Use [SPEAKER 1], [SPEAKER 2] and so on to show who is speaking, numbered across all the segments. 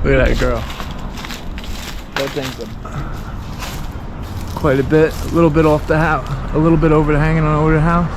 [SPEAKER 1] Look at that girl.
[SPEAKER 2] That thing's
[SPEAKER 1] Quite a bit, a little bit off the house, a little bit over the hanging on over the house.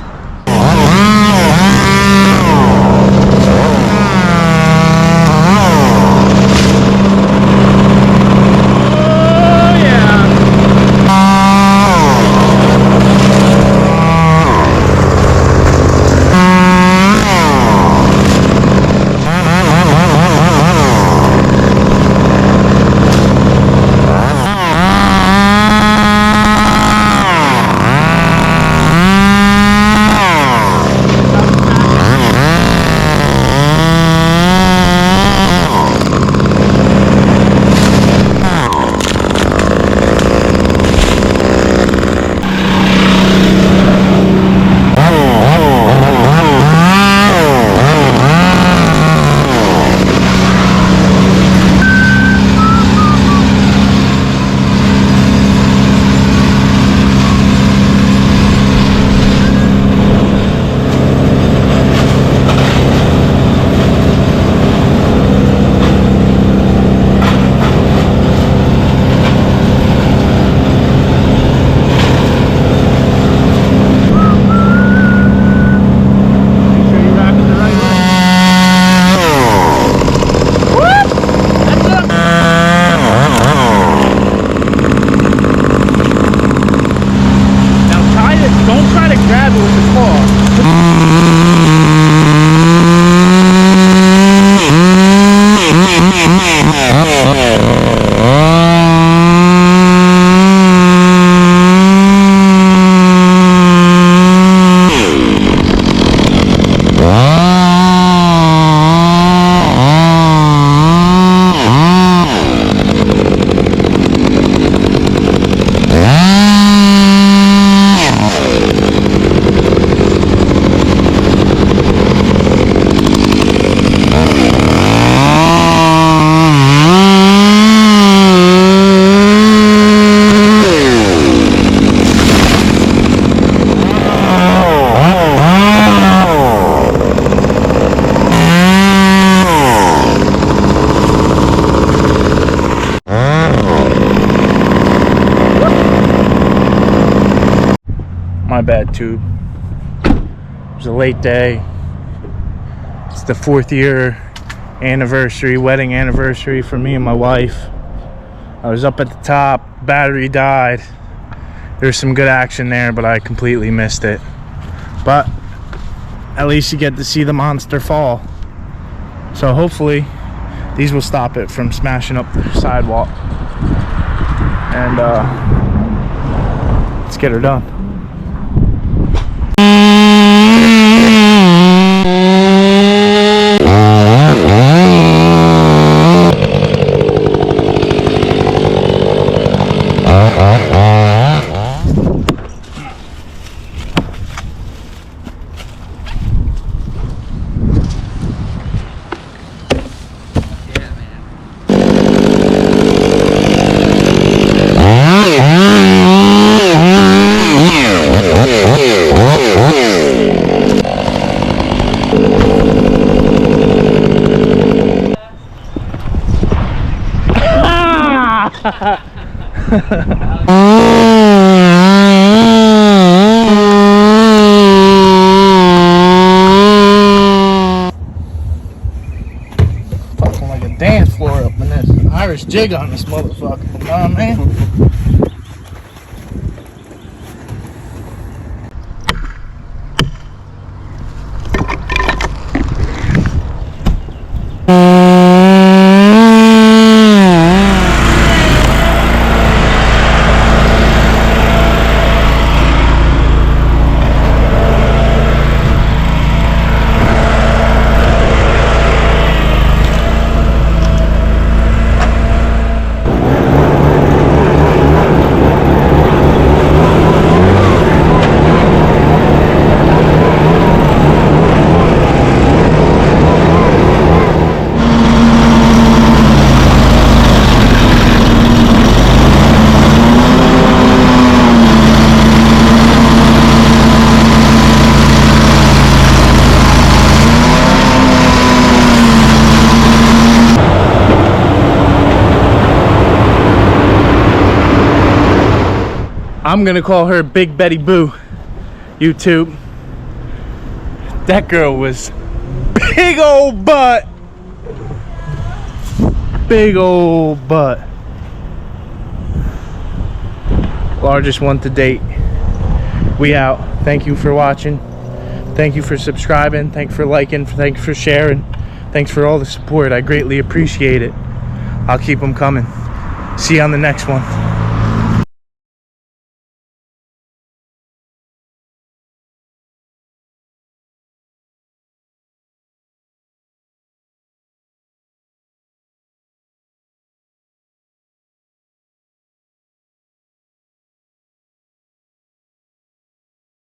[SPEAKER 1] My bad, tube. It was a late day. It's the 4th year anniversary, wedding anniversary for me and my wife. I was up at the top, battery died. There's some good action there, but I completely missed it. But at least you get to see the monster fall. So hopefully these will stop it from smashing up the sidewalk. And let's get her done. Fucking like a dance floor up in this Irish jig on this motherfucker. You know what I mean? I'm gonna call her Big Betty Boo. YouTube. That girl was big old butt. Big old butt. Largest one to date. We out. Thank you for watching. Thank you for subscribing. Thanks for liking. Thanks for sharing. Thanks for all the support. I greatly appreciate it. I'll keep them coming. See you on the next one.